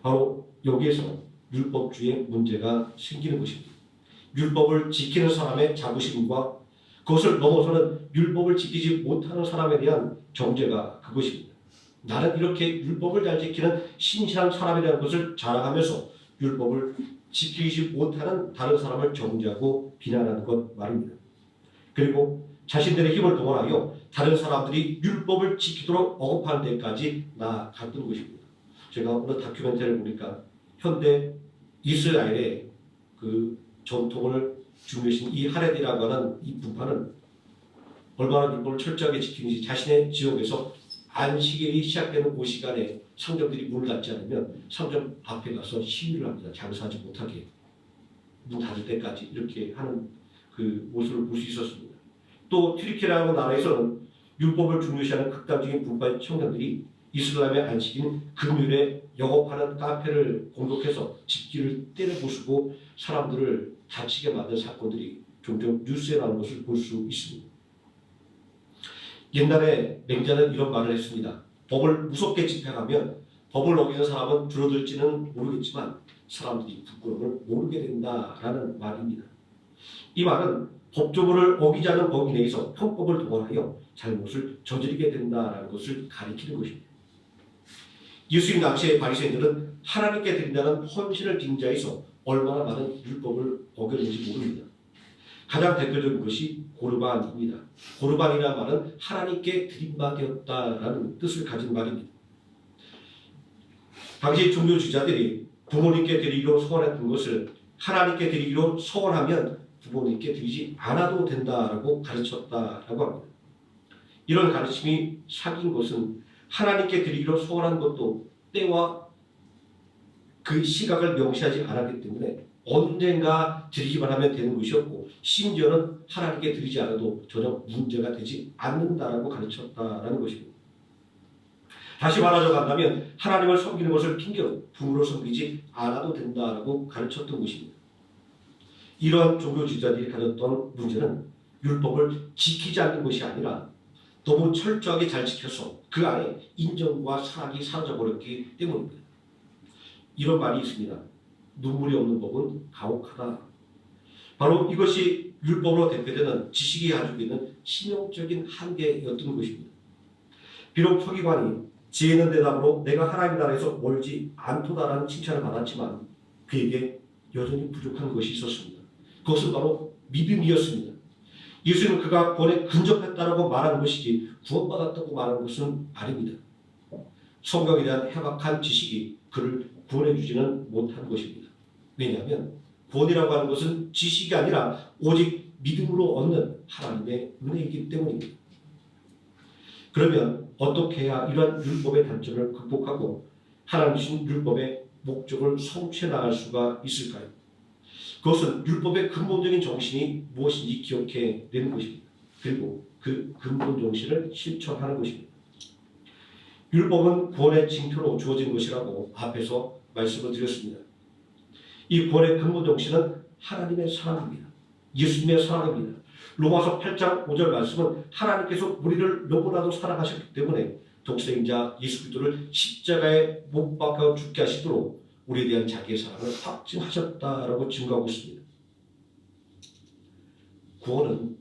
바로 여기에서 율법주의의 문제가 생기는 것입니다. 율법을 지키는 사람의 자부심과 그것을 넘어서는 율법을 지키지 못하는 사람에 대한 정죄가 그것입니다. 나는 이렇게 율법을 잘 지키는 신실한 사람이라는 것을 자랑하면서 율법을 지키지 못하는 다른 사람을 정죄하고 비난하는 것 말입니다. 그리고 자신들의 힘을 동원하여 다른 사람들이 율법을 지키도록 억압하는 데까지 나아갔던 것입니다. 제가 어느 다큐멘터리를 보니까 현대 이스라엘의 그 전통을 중요신 이 하레디라고 하는 이 분파는 얼마나 율법을 철저하게 지키는지 자신의 지역에서 안식일이 시작되는 그 시간에 상점들이 문을 닫지 않으면 상점 앞에 가서 시위를 합니다. 장사하지 못하게 문 닫을 때까지 이렇게 하는 그 모습을 볼 수 있었습니다. 또 튀르키라는 나라에서는 율법을 중요시하는 극단적인 분파의 청년들이 이슬람의 안식인 금요일에 영업하는 카페를 공격해서 집기를 때려 부수고 사람들을 다치게 만든 사건들이 종종 뉴스에 나오는 것을 볼 수 있습니다. 옛날에 맹자는 이런 말을 했습니다. 법을 무섭게 집행하면 법을 어기는 사람은 줄어들지는 모르겠지만 사람들이 부끄러움을 모르게 된다라는 말입니다. 이 말은 법조문을 어기지 않은 범위 내에서 편법을 동원하여 잘못을 저지르게 된다라는 것을 가리키는 것입니다. 예수님 당시의 바리새인들은 하나님께 드린다는 헌신을 빙자해서 얼마나 많은 율법을 어겼는지 모릅니다. 가장 대표적인 것이 고르반입니다. 고르반이라는 말은 하나님께 드린 바 되었다라는 뜻을 가진 말입니다. 당시 종교 지자들이 부모님께 드리기로 소원했던 것을 하나님께 드리기로 소원하면 부모님께 드리지 않아도 된다라고 가르쳤다라고 합니다. 이런 가르침이 사기인 것은 하나님께 드리기로 소원한 것도 때와 그 시각을 명시하지 않았기 때문에 언젠가 드리기만 하면 되는 것이었고 심지어는 하나님께 드리지 않아도 전혀 문제가 되지 않는다라고 가르쳤다라는 것입니다. 다시 말하자고 한다면 하나님을 섬기는 것을 핑계로 부모를 섬기지 않아도 된다라고 가르쳤던 것입니다. 이러한 종교 지도자들이 가졌던 문제는 율법을 지키지 않는 것이 아니라 너무 철저하게 잘 지켜서 그 안에 인정과 사랑이 사라져버렸기 때문입니다. 이런 말이 있습니다. 눈물이 없는 법은 가혹하다. 바로 이것이 율법으로 대표되는 지식이 가지고 있는 신용적인 한계였던 것입니다. 비록 서기관이 지혜 있는 대답으로 내가 하나님 나라에서 멀지 않도다라는 칭찬을 받았지만 그에게 여전히 부족한 것이 있었습니다. 그것은 바로 믿음이었습니다. 예수는 그가 구원에 근접했다라고 말하는 것이지 구원받았다고 말하는 것은 아닙니다. 성경에 대한 해박한 지식이 그를 구원해 주지는 못한 것입니다. 왜냐하면 구원이라고 하는 것은 지식이 아니라 오직 믿음으로 얻는 하나님의 은혜이기 때문입니다. 그러면 어떻게 해야 이러한 율법의 단점을 극복하고 하나님 주신 율법의 목적을 성취해 나갈 수가 있을까요? 그것은 율법의 근본적인 정신이 무엇인지 기억해 내는 것입니다. 그리고 그 근본 정신을 실천하는 것입니다. 율법은 구원의 징표로 주어진 것이라고 앞에서 말씀을 드렸습니다. 이 구원의 근본 정신은 하나님의 사랑입니다. 예수님의 사랑입니다. 로마서 8장 5절 말씀은 하나님께서 우리를 너무나도 사랑하셨기 때문에 독생자 예수 그리스도를 십자가에 못 박아 죽게 하시도록 우리에 대한 자기의 사랑을 확증하셨다라고 증거하고 있습니다. 구원은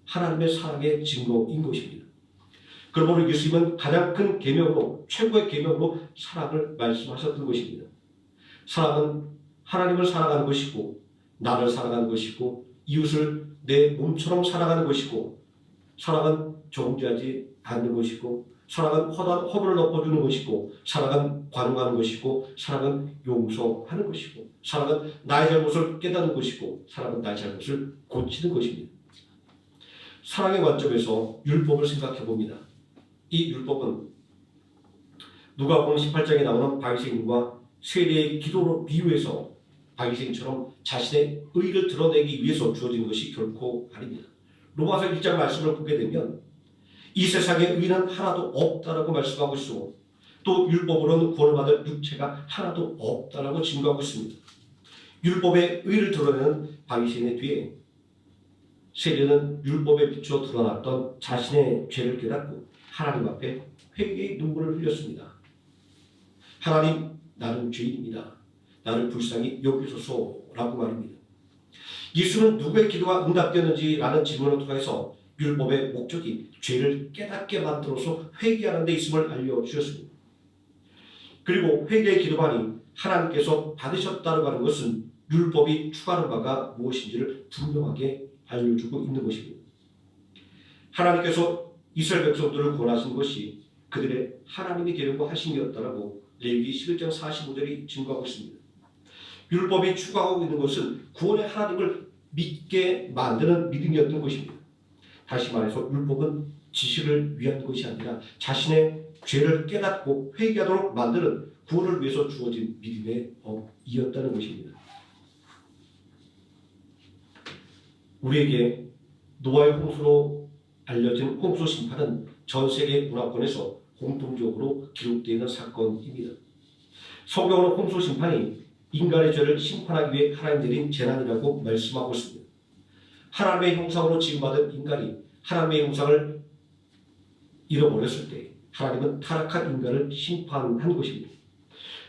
하나님의 사랑의 증거인 것입니다. 그러므로 예수님은 가장 큰 계명으로 최고의 계명으로 사랑을 말씀하셨던 것입니다. 사랑은 하나님을 사랑하는 것이고 나를 사랑하는 것이고 이웃을 내 몸처럼 사랑하는 것이고 사랑은 정죄하지 않는 것이고 사랑은 허물을 덮어주는 것이고 사랑은 관용하는 것이고 사랑은 용서하는 것이고 사랑은 나의 잘못을 깨닫는 것이고 사랑은 나의 잘못을 고치는 것입니다. 사랑의 관점에서 율법을 생각해 봅니다. 이 율법은 누가복음 18장에 나오는 바리새인과 세리의 기도로 비유해서 바리새인처럼 자신의 의를 드러내기 위해서 주어진 것이 결코 아닙니다. 로마서 1장 말씀을 보게 되면 이 세상에 의는 하나도 없다라고 말씀하고 있고 또 율법으로는 구원을 받을 육체가 하나도 없다라고 증거하고 있습니다. 율법의 의를 드러내는 바리새인의 뒤에 세리는 율법에 비추어 드러났던 자신의 죄를 깨닫고 하나님 앞에 회개의 눈물을 흘렸습니다. 하나님, 나는 죄인입니다. 나를 불쌍히 여기소서라고 말합니다. 예수는 누구의 기도가 응답되었는지라는 질문을 통해서 율법의 목적이 죄를 깨닫게 만들어서 회개하는 데 있음을 알려주셨습니다. 그리고 회개의 기도만이 하나님께서 받으셨다고 하는 것은 율법이 추구하는 바가 무엇인지를 분명하게 알려주고 있는 것입니다. 하나님께서 이스라엘 백성들을 구원하신 것이 그들의 하나님이 되려고 하심이었다라고 레위기 11장 45절이 증거하고 있습니다. 율법이 추구하고 있는 것은 구원의 하나님을 믿게 만드는 믿음이었던 것입니다. 다시 말해서 율법은 지식을 위한 것이 아니라 자신의 죄를 깨닫고 회개하도록 만드는 구원을 위해서 주어진 믿음의 법이었다는 것입니다. 우리에게 노아의 홍수로 알려진 홍수 심판은 전 세계 문화권에서 공통적으로 기록되어 있는 사건입니다. 성경은 홍수 심판이 인간의 죄를 심판하기 위해 하나님 내린 재난이라고 말씀하고 있습니다. 하나님의 형상으로 지음받은 인간이 하나님의 형상을 잃어버렸을 때 하나님은 타락한 인간을 심판한 것입니다.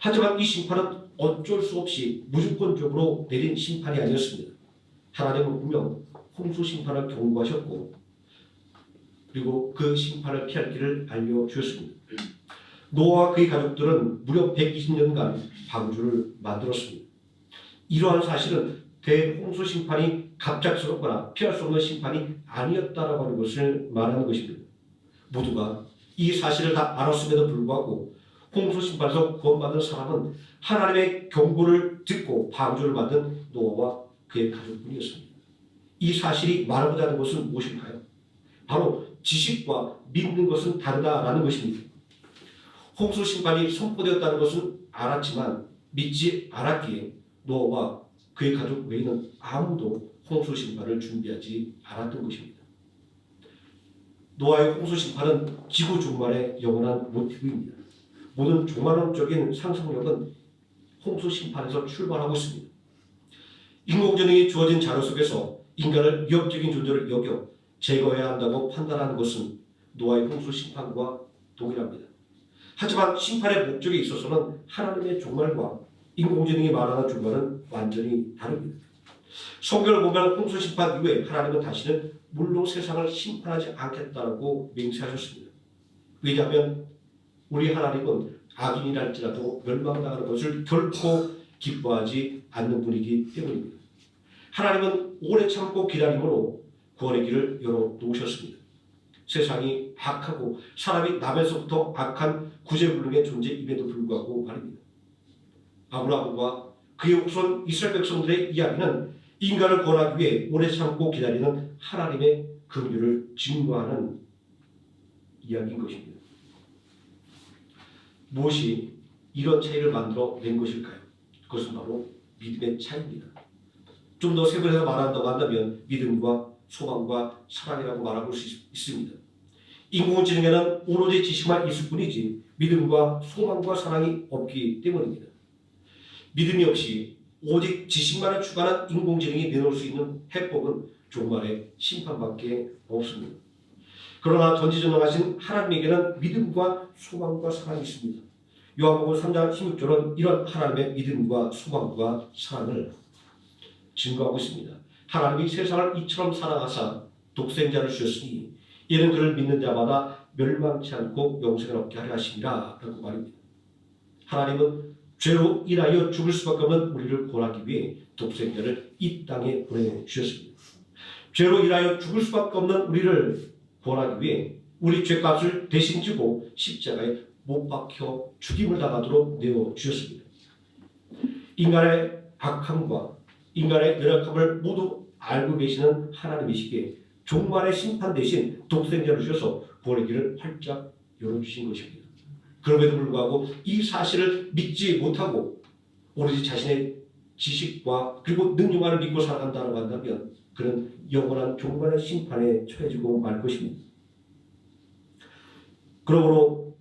하지만 이 심판은 어쩔 수 없이 무조건적으로 내린 심판이 아니었습니다. 하나님은 분명 홍수 심판을 경고하셨고 그리고 그 심판을 피할 길을 알려주었습니다. 노아와 그의 가족들은 무려 120년간 방주를 만들었습니다. 이러한 사실은 대홍수 심판이 갑작스럽거나 피할 수 없는 심판이 아니었다라고 하는 것을 말하는 것입니다. 모두가 이 사실을 다 알았음에도 불구하고 홍수 심판에서 구원받은 사람은 하나님의 경고를 듣고 방주를 만든 노아와 그의 가족뿐이었습니다. 이 사실이 말하고자 하는 것은 무엇일까요? 바로 지식과 믿는 것은 다르다라는 것입니다. 홍수 심판이 선포되었다는 것은 알았지만 믿지 않았기에 노아와 그의 가족 외에는 아무도 홍수 심판을 준비하지 않았던 것입니다. 노아의 홍수 심판은 지구 종말의 영원한 모티브입니다. 모든 종말론적인 상상력은 홍수 심판에서 출발하고 있습니다. 인공지능이 주어진 자료 속에서 인간을 위협적인 존재로 여겨 제거해야 한다고 판단하는 것은 노아의 홍수 심판과 동일합니다. 하지만 심판의 목적에 있어서는 하나님의 종말과 인공지능이 말하는 종말은 완전히 다릅니다. 성경을 보면 홍수 심판 이후에 하나님은 다시는 물로 세상을 심판하지 않겠다고 맹세하셨습니다. 왜냐하면 우리 하나님은 악인이랄지라도 멸망당하는 것을 결코 기뻐하지 않는 분이기 때문입니다. 하나님은 오래 참고 기다림으로 구원의 길을 열어놓으셨습니다. 세상이 악하고 사람이 남에서부터 악한 구제불능의 존재임에도 불구하고 말입니다. 아브라함과 그의 후손 이스라엘 백성들의 이야기는 인간을 구원하기 위해 오래 참고 기다리는 하나님의 긍휼을 증거하는 이야기인 것입니다. 무엇이 이런 차이를 만들어 낸 것일까요? 그것은 바로 믿음의 차이입니다. 좀 더 세분해서 말한다고 한다면 믿음과 소망과 사랑이라고 말할 수 있습니다. 인공지능에는 오로지 지식만 있을 뿐이지 믿음과 소망과 사랑이 없기 때문입니다. 믿음이 없이 오직 지식만을 추구하는 인공지능이 내놓을 수 있는 해법은 종말의 심판밖에 없습니다. 그러나 전지전능하신 하나님에게는 믿음과 소망과 사랑이 있습니다. 요한복음 3장 16절은 이런 하나님의 믿음과 소망과 사랑을 증거하고 있습니다. 하나님이 세상을 이처럼 사랑하사 독생자를 주셨으니 이는 그를 믿는 자마다 멸망치 않고 영생을 얻게 하려 하심이라 라고 말입니다. 하나님은 죄로 인하여 죽을 수밖에 없는 우리를 구원하기 위해 독생자를 이 땅에 보내주셨습니다. 죄로 인하여 죽을 수밖에 없는 우리를 구원하기 위해 우리 죄값을 대신 지고 십자가에 못 박혀 죽임을 당하도록 내어주셨습니다. 인간의 악함과 인간의 열악함을 모두 알고 계시는 하나님이시기에 종말의 심판 대신 독생자를 주셔서 구원의 길을 활짝 열어주신 것입니다. 그럼에도 불구하고 이 사실을 믿지 못하고 오로지 자신의 지식과 그리고 능력만을 믿고 살아간다고 한다면 그는 영원한 종말의 심판에 처해지고 말 것입니다. 그러므로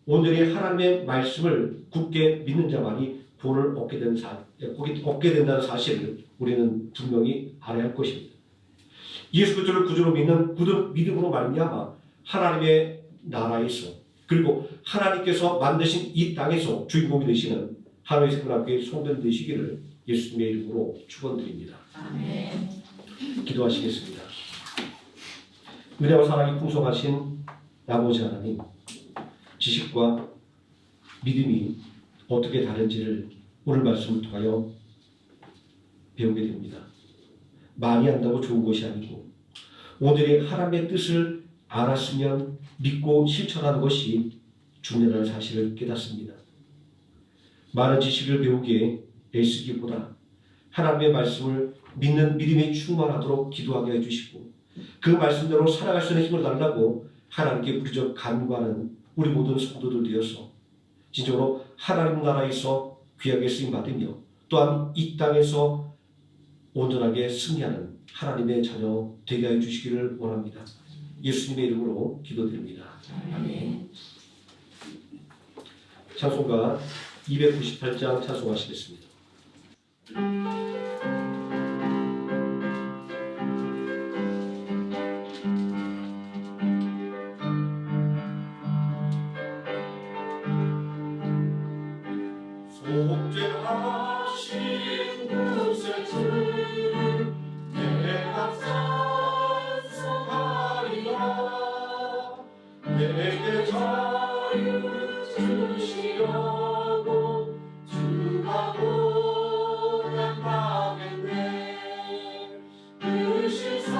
온전히 하나님의 말씀을 굳게 믿는 자만이 구원을 얻게 된다는 사실을 우리는 분명히 알아야 할 것입니다. 예수 그리스도를 구주로 믿는 굳은 믿음으로 말미암아 하나님의 나라에서 그리고 하나님께서 만드신 이 땅에서 주인공이 되시는 하나님의 생명학교의 성도들 되시기를 예수님의 이름으로 축원드립니다. 아멘. 기도하시겠습니다. 은혜와 사랑이 풍성하신 아버지 하나님, 지식과 믿음이 어떻게 다른지를 오늘 말씀을 통하여 배우게 됩니다. 많이 안다고 좋은 것이 아니고 오늘의 하나님의 뜻을 알았으면 믿고 실천하는 것이 중요하다는 사실을 깨닫습니다. 많은 지식을 배우기에 애쓰기보다 하나님의 말씀을 믿는 믿음이 충만하도록 기도하게 해주시고 그 말씀대로 살아갈 수 있는 힘을 달라고 하나님께 부르짖어 간구하는 우리 모든 성도들 되어서 진정으로 하나님 나라에서 귀하게 쓰임받으며 또한 이 땅에서 온전하게 승리하는 하나님의 자녀 되게 해 주시기를 원합니다. 예수님의 이름으로 기도드립니다. 아멘. 찬송가 298장 찬송하시겠습니다. 내게 자유 주시려고 주가 고난당했네. 그 실상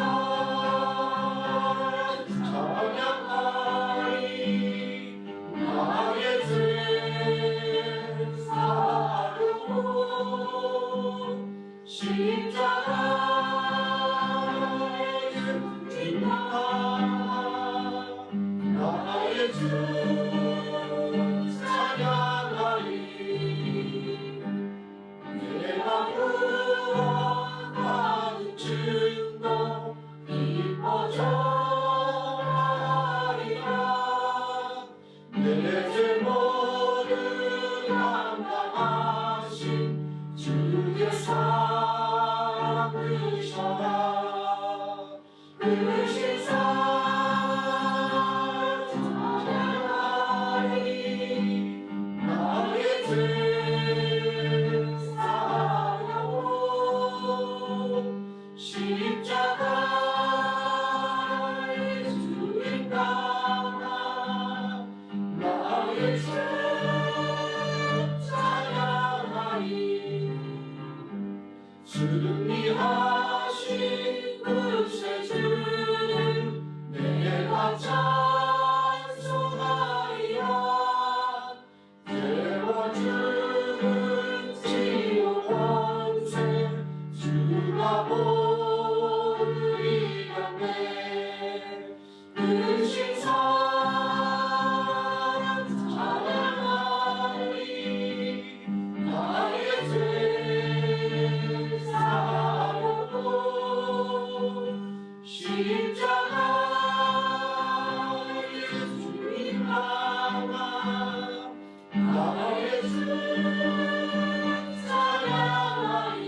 찬양하리. 나의 죄 사하려고 십자가에 죽인다. 나의 주 찬양하리. 내가 구원받은 증거 기뻐 전하리라. 내 죄모를 감당하신 주의 사랑 크셔라. 그 신사 찬양하리. 나의 죄 사하려고 십자가에 죽인다. 나의 죄 찬양하리. 승리하신 구세주를 내가 찬송하리라. 태워주는 지옥 권세 주가 모두 이겼네. 그 신사랑 찬양하리. 나의 죄 사하려고 십자가에 죽인다. 나의 주 찬양하리.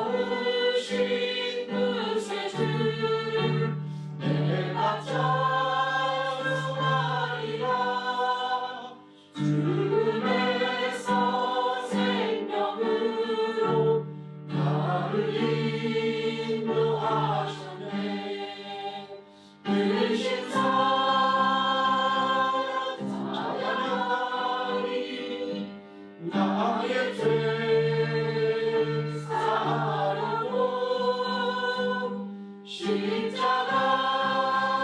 고마우신 구세주를 내가 찬송하리라. 죽음에서 생명으로 나를 인도하셨네. 그 신사랑 찬양하리. 나의 죄 사하려고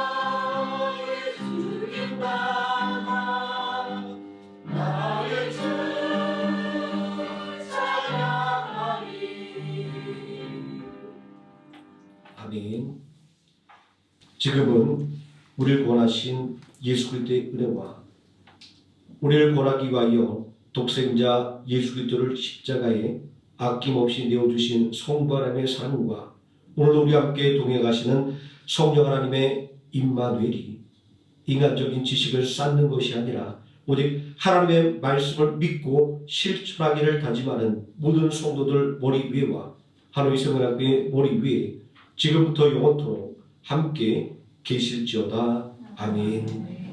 십자가에 죽인다. 나의 주 찬양하리. 아멘. 지금은 우리를 구원하신 예수 그리스도의 은혜와 우리를 구원하기 위하여 독생자 예수 그리스도를 십자가에 아낌없이 내어주신 성부 하나님의 사랑과 오늘도 우리와 함께 동행하시는 성령 하나님의 임마누엘이 인간적인 지식을 쌓는 것이 아니라 오직 하나님의 말씀을 믿고 실천하기를 다짐하는 모든 성도들 머리 위에와 하나님의 성령의 머리 위에 지금부터 영원토록 함께 계실지어다. 아멘.